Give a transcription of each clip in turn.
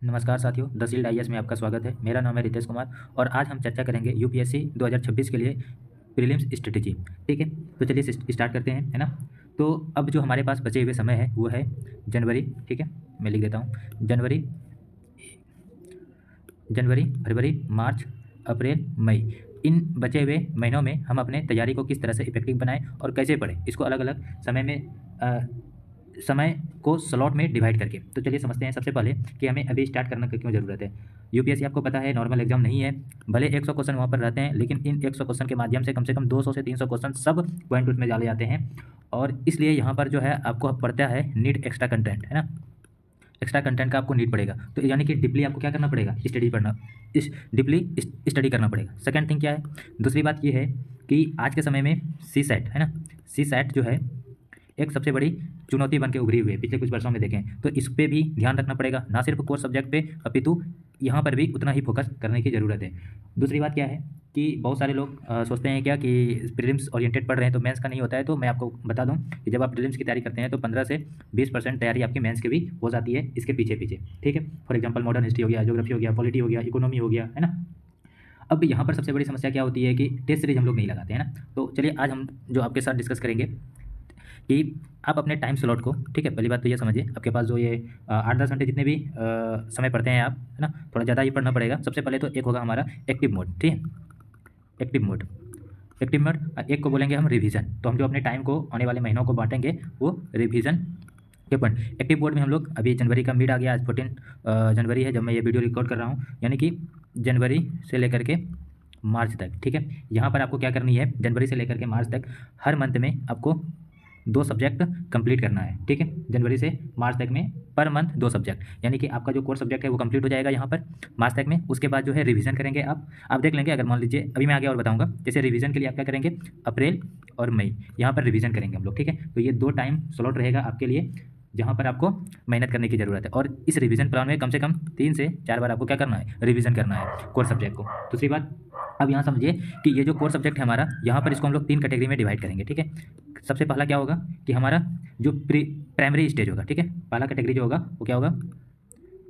नमस्कार साथियों, the shield IAS में आपका स्वागत है। मेरा नाम है रितेश कुमार और आज हम चर्चा करेंगे यूपीएससी 2026 के लिए प्रीलिम्स स्ट्रेटेजी। ठीक है, तो चलिए स्टार्ट करते हैं, है ना। तो अब जो हमारे पास बचे हुए समय है वो है जनवरी। ठीक है, मैं लिख देता हूँ जनवरी, फरवरी, मार्च, अप्रैल, मई। इन बचे हुए महीनों में हम अपने तैयारी को किस तरह से इफेक्टिव बनाएं और कैसे पढ़ें, इसको अलग अलग समय को स्लॉट में डिवाइड करके। तो चलिए समझते हैं सबसे पहले कि हमें अभी स्टार्ट करने की क्यों ज़रूरत है। यूपीएससी आपको पता है नॉर्मल एग्जाम नहीं है, भले 100 क्वेश्चन वहाँ पर रहते हैं, लेकिन इन 100 क्वेश्चन के माध्यम से कम 200 से 300 क्वेश्चन सब पॉइंट उसमें डाले जाते हैं। और इसलिए यहाँ पर जो है आपको पड़ता है नीड एक्स्ट्रा कंटेंट, है ना। एक्स्ट्रा कंटेंट का आपको नीड पड़ेगा, तो यानी कि डीपली आपको क्या करना पड़ेगा, डीपली स्टडी करना पड़ेगा। सेकंड थिंग क्या है, दूसरी बात ये है कि आज के समय में सी सेट, है ना, सी सेट जो है एक सबसे बड़ी चुनौती बन के उभरी हुई है। पिछले कुछ वर्षों में देखें तो इस पर भी ध्यान रखना पड़ेगा, ना सिर्फ कोर सब्जेक्ट पे अपितु यहाँ पर भी उतना ही फोकस करने की ज़रूरत है। दूसरी बात क्या है कि बहुत सारे लोग सोचते हैं क्या कि प्रीलिम्स ओरिएंटेड पढ़ रहे हैं तो मेंस का नहीं होता है। तो मैं आपको बता दूं कि जब आप प्रीलिम्स की तैयारी करते हैं तो 15 से 20% तैयारी आपकी मेंस की भी हो जाती है इसके पीछे पीछे। ठीक है, फॉर एग्जाम्पल मॉडर्न हिस्ट्री हो गया, ज्योग्राफी हो गया, पॉलिटी हो गया, इकोनॉमी हो गया, है ना। अब यहाँ पर सबसे बड़ी समस्या क्या होती है कि टेस्ट सीरीज हम लोग नहीं लगाते हैं ना। तो चलिए आज हम जो आपके साथ डिस्कस करेंगे कि आप अपने टाइम स्लॉट को, ठीक है, पहली बात तो ये समझिए, आपके पास जो ये 8-10 घंटे जितने भी समय पढ़ते हैं आप, है ना, थोड़ा ज़्यादा ही पढ़ना पड़ेगा। सबसे पहले तो एक होगा हमारा एक्टिव मोड। ठीक है, एक्टिव मोड एक को बोलेंगे हम रिवीजन। तो हम जो अपने टाइम को आने वाले महीनों को बांटेंगे वो रिवीजन के पॉइंट। एक्टिव मोड में हम लोग अभी जनवरी का मिड आ गया, आज 14 जनवरी है जब मैं ये वीडियो रिकॉर्ड कर रहा हूँ, यानी कि जनवरी से लेकर के मार्च तक। ठीक है, यहाँ पर आपको क्या करनी है, जनवरी से लेकर के मार्च तक हर मंथ में आपको 2 सब्जेक्ट कंप्लीट करना है। ठीक है, जनवरी से मार्च तक में पर मंथ 2 सब्जेक्ट, यानी कि आपका जो कोर्स सब्जेक्ट है वो कंप्लीट हो जाएगा यहाँ पर मार्च तक में। उसके बाद जो है रिवीजन करेंगे आप देख लेंगे। अगर मान लीजिए अभी मैं आगे और बताऊंगा, जैसे रिवीजन के लिए आप क्या करेंगे, अप्रैल और मई यहाँ पर रिवीजन करेंगे हम लोग। ठीक है, तो ये 2 टाइम स्लॉट रहेगा आपके लिए जहाँ पर आपको मेहनत करने की ज़रूरत है। और इस रिवीजन प्लान में कम से कम 3 से 4 बार आपको क्या करना है, रिवीजन करना है कोर सब्जेक्ट को। दूसरी बात, अब यहाँ समझिए कि ये जो कोर सब्जेक्ट है हमारा, यहाँ पर इसको हम लोग 3 कैटेगरी में डिवाइड करेंगे। ठीक है, सबसे पहला क्या होगा कि हमारा जो प्राइमरी स्टेज होगा, ठीक है, पहला कैटेगरी जो होगा वो क्या होगा,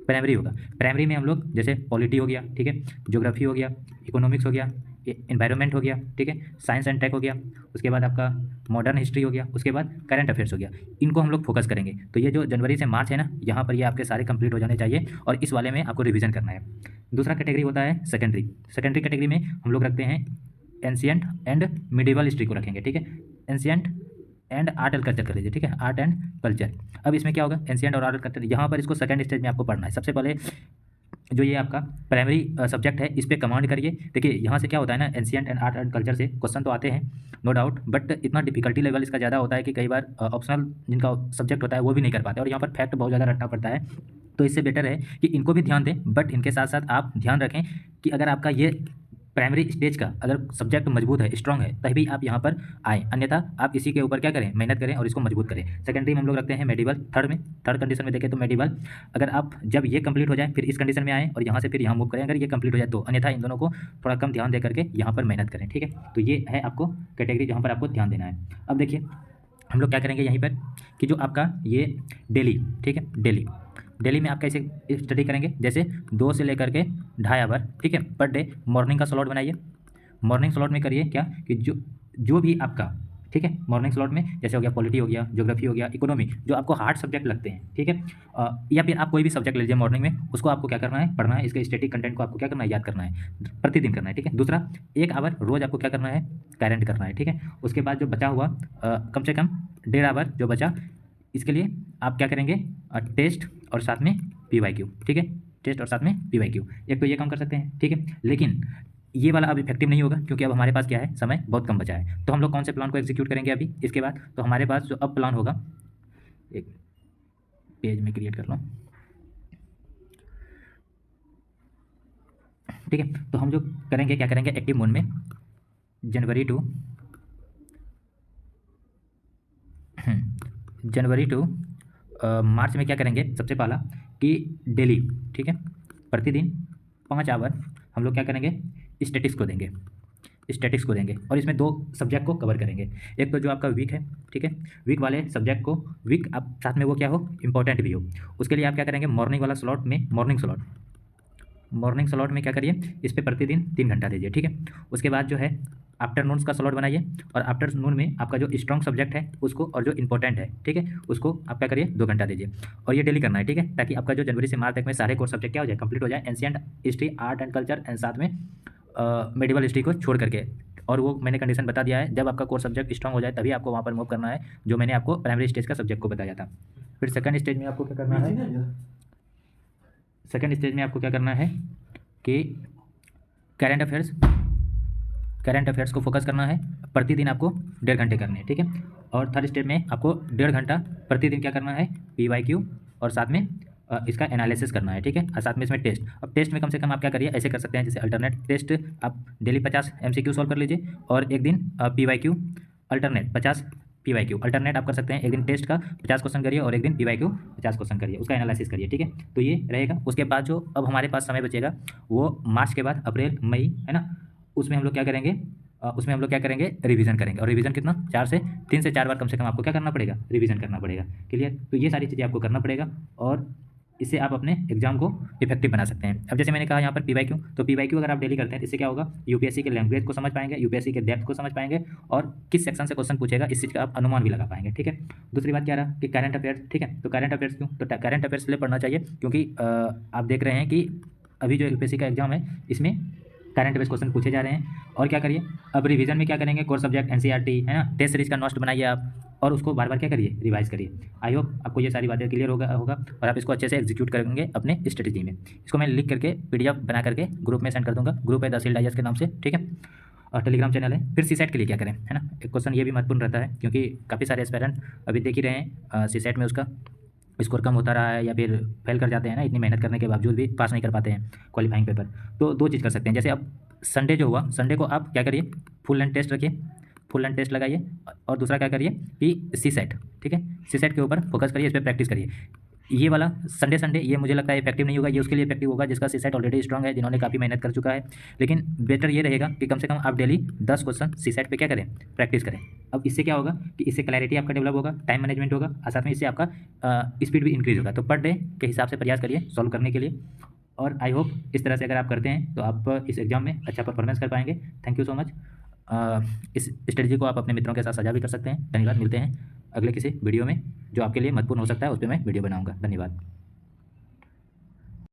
प्राइमरी होगा। प्राइमरी में हम लोग जैसे पॉलिटी हो गया, ठीक है, ज्योग्राफी हो गया, इकोनॉमिक्स हो गया, एनवायरनमेंट हो गया, ठीक है, साइंस एंड टेक हो गया, उसके बाद आपका मॉडर्न हिस्ट्री हो गया, उसके बाद करंट अफेयर्स हो गया। इनको हम लोग फोकस करेंगे। तो ये जो जनवरी से मार्च है ना, यहाँ पर ये आपके सारे कंप्लीट हो जाने चाहिए और इस वाले में आपको रिवीजन करना है। दूसरा कैटेगरी होता है सेकेंडरी कैटेगरी में हम लोग रखते हैं एंशिएंट एंड मिडिवल हिस्ट्री को रखेंगे। ठीक है, ancient and art and culture कर लीजिए। ठीक है, आर्ट एंड कल्चर। अब इसमें क्या होगा, एंशिएंट और आर्ट एंड कल्चर, यहाँ पर इसको सेकंड स्टेज में आपको पढ़ना है। सबसे पहले जो ये आपका प्राइमरी सब्जेक्ट है इस पर कमांड करिए। देखिए यहाँ से क्या होता है ना, ancient and art and culture से क्वेश्चन तो आते हैं नो डाउट, बट इतना डिफिकल्टी लेवल इसका ज़्यादा होता है कि कई बार ऑप्शनल जिनका सब्जेक्ट होता है वो भी नहीं कर पाते, और यहाँ पर फैक्ट बहुत ज़्यादा रटना पड़ता है। तो इससे बेटर है कि इनको भी ध्यान दें, बट इनके साथ साथ आप ध्यान रखें कि अगर आपका ये प्राइमरी स्टेज का अगर सब्जेक्ट मजबूत है, स्ट्रांग है, तभी आप यहाँ पर आए, अन्यथा आप इसी के ऊपर क्या करें, मेहनत करें और इसको मजबूत करें। सेकेंडरी में हम लोग रखते हैं मेडिवल। थर्ड कंडीशन में देखें तो मेडिवल, अगर आप जब ये कंप्लीट हो जाए फिर इस कंडीशन में आएँ और यहाँ से फिर यहाँ मूव करें अगर ये कंप्लीट हो जाए तो, अन्यथा इन दोनों को थोड़ा कम ध्यान दे करके यहाँ पर मेहनत करें। ठीक है, तो ये है आपको कैटेगरी जहाँ पर आपको ध्यान देना है। अब देखिए हम लोग क्या करेंगे यहीं पर कि जो आपका ये डेली, ठीक है, डेली में आप कैसे स्टडी करेंगे, जैसे 2 से लेकर के 2.5 आवर, ठीक है, पर डे मॉर्निंग का स्लॉट बनाइए। मॉर्निंग स्लॉट में करिए क्या कि जो भी आपका, ठीक है, मॉर्निंग स्लॉट में जैसे हो गया पॉलिटी हो गया, ज्योग्राफी हो गया, इकोनॉमी, जो आपको हार्ड सब्जेक्ट लगते हैं, ठीक है, या फिर आप कोई भी सब्जेक्ट ले लीजिए मॉर्निंग में, उसको आपको क्या करना है, पढ़ना है। इसके स्टैटिक कंटेंट को आपको क्या करना है, याद करना है, प्रतिदिन करना है। ठीक है, दूसरा 1 आवर रोज आपको क्या करना है, करंट करना है। ठीक है, उसके बाद जो बचा हुआ कम से कम 1.5 आवर जो बचा, इसके लिए आप क्या करेंगे, टेस्ट और साथ में PYQ। ठीक है, टेस्ट और साथ में PYQ, एक तो ये काम कर सकते हैं। ठीक है, लेकिन ये वाला अब इफेक्टिव नहीं होगा क्योंकि अब हमारे पास क्या है, समय बहुत कम बचा है। तो हम लोग कौन से प्लान को एग्जीक्यूट करेंगे अभी इसके बाद, तो हमारे पास जो अब प्लान होगा, एक पेज में क्रिएट कर लो। ठीक है, तो हम जो करेंगे क्या करेंगे, एक्टिव मोड में जनवरी टू मार्च में क्या करेंगे, सबसे पहला कि डेली, ठीक है, प्रतिदिन 5 आवर हम लोग क्या करेंगे, स्टैटिक्स को देंगे। स्टैटिक्स को देंगे और इसमें 2 सब्जेक्ट को कवर करेंगे। एक तो जो आपका वीक है, ठीक है, वीक वाले सब्जेक्ट को, वीक आप साथ में वो क्या हो, इंपॉर्टेंट भी हो, उसके लिए आप क्या करेंगे, मॉर्निंग वाला स्लॉट में, मॉर्निंग स्लॉट में क्या करिए, इस पर प्रतिदिन 3 घंटा दीजिए, ठीक है। उसके बाद जो है आफ्टरनून्स का स्लॉट बनाइए और आफ्टरनून में आपका जो स्ट्रॉन्ग सब्जेक्ट है उसको और जो इंपॉर्टेंट है, ठीक है, उसको आप क्या करिए 2 घंटा दीजिए और ये डेली करना है, ठीक है, ताकि आपका जो जनवरी से मार्च तक में सारे कोर्स सब्जेक्ट क्या हो जाए, कंप्लीट हो जाए, ancient history, art and culture and साथ में मेडिवल हिस्ट्री को छोड़ करके। और वो मैंने कंडीशन बता दिया है, जब आपका कोर्स सब्जेक्ट स्ट्रॉन्ग हो जाए तभी आपको वहाँ पर मूव करना है, जो मैंने आपको प्राइमरी स्टेज का सब्जेक्ट को बताया था। फिर सेकंड स्टेज में आपको क्या करना है, सेकंड स्टेज में आपको क्या करना है कि करंट अफेयर्स को फोकस करना है, प्रतिदिन आपको 1.5 घंटे करने हैं, ठीक है। और थर्ड स्टेप में आपको 1.5 घंटा प्रतिदिन क्या करना है, PYQ और साथ में इसका एनालिसिस करना है, ठीक है, और साथ में इसमें टेस्ट। अब टेस्ट में कम से कम आप क्या करिए, ऐसे कर सकते हैं जैसे अल्टरनेट टेस्ट, आप डेली 50 MCQ सॉल्व कर लीजिए और एक दिन PYQ अल्टरनेट 50 PYQ अल्टरनेट आप कर सकते हैं, एक दिन टेस्ट का 50 क्वेश्चन करिए और एक दिन PYQ 50 क्वेश्चन करिए, उसका एनालिसिस करिए, ठीक है। तो ये रहेगा। उसके बाद जो अब हमारे पास समय बचेगा वो मार्च के बाद अप्रैल मई, है ना, उसमें हम लोग क्या करेंगे, रिवीजन करेंगे। और रिवीजन कितना, 3 से 4 बार कम से कम आपको क्या करना पड़ेगा, रिवीजन करना पड़ेगा। क्लियर। तो ये सारी चीज़ें आपको करना पड़ेगा और इससे आप अपने एग्जाम को इफेक्टिव बना सकते हैं। अब जैसे मैंने कहा यहाँ पर PYQ, तो PYQ अगर आप डेली करते हैं इससे क्या होगा, यूपीएससी के लैंग्वेज को समझ पाएंगे, यूपीएससी के डेप्थ को समझ पाएंगे और किस सेक्शन से क्वेश्चन पूछेगा इस चीज़ का आप अनुमान भी लगा पाएंगे, ठीक है। दूसरी बात क्या रहा कि करंट अफेयर्स, ठीक है। तो करंट अफेयर्स क्यों, तो करंट अफेयर्स इसलिए पढ़ना चाहिए क्योंकि आप देख रहे हैं कि अभी जो यूपीएससी का एग्जाम है इसमें करंट बेस्ड क्वेश्चन पूछे जा रहे हैं। और क्या करिए, अब रिवीजन में क्या करेंगे, कोर्स सब्जेक्ट NCERT, है ना, टेस्ट सीरीज का नोट्स बनाइए आप और उसको बार बार क्या करिए, रिवाइज करिए। आई होप आपको ये सारी बातें क्लियर होगा और आप इसको अच्छे से एग्जीक्यूट करेंगे अपने स्ट्रेटजी में। इसको मैं लिख करके PDF बना करके ग्रुप में सेंड कर दूंगा। ग्रुप है तहसील डाइजेस्ट के नाम से, ठीक है, और टेलीग्राम चैनल है। फिर CSET के लिए क्या करें, है ना, एक क्वेश्चन ये भी महत्वपूर्ण रहता है क्योंकि काफ़ी सारे एस्पिरेंट अभी देख ही रहे हैं CSET में उसका स्कोर कम होता रहा है या फिर फेल कर जाते हैं ना, इतनी मेहनत करने के बावजूद भी पास नहीं कर पाते हैं क्वालिफाइंग पेपर। तो 2 चीज़ कर सकते हैं, जैसे अब संडे जो हुआ, संडे को आप क्या करिए, फुल लेंथ टेस्ट रखिए, फुल लेंथ टेस्ट लगाइए और दूसरा क्या करिए कि CSET, ठीक है, CSET के ऊपर फोकस करिए, इस पर प्रैक्टिस करिए। ये वाला संडे ये मुझे लगता है इफेक्टिव नहीं होगा, ये उसके लिए इफेक्टिव होगा जिसका CSET ऑलरेडी स्ट्रॉन्ग है, जिन्होंने काफ़ी मेहनत कर चुका है। लेकिन बेटर ये रहेगा कि कम से कम आप डेली 10 क्वेश्चन CSET पे क्या करें, प्रैक्टिस करें। अब इससे क्या होगा कि इससे क्लैरिटी आपका डेवलप होगा, टाइम मैनेजमेंट होगा और साथ में इससे आपका स्पीड भी इंक्रीज होगा। तो पर डे के हिसाब से प्रयास करिए सॉल्व करने के लिए और आई होप इस तरह से अगर आप करते हैं तो आप इस एग्जाम में अच्छा परफॉर्मेंस कर पाएंगे। Thank you so much. इस स्ट्रेटजी को आप अपने मित्रों के साथ साझा भी कर सकते हैं। धन्यवाद। मिलते हैं अगले किसी वीडियो में जो आपके लिए महत्वपूर्ण हो सकता है, उस पर मैं वीडियो बनाऊंगा। धन्यवाद।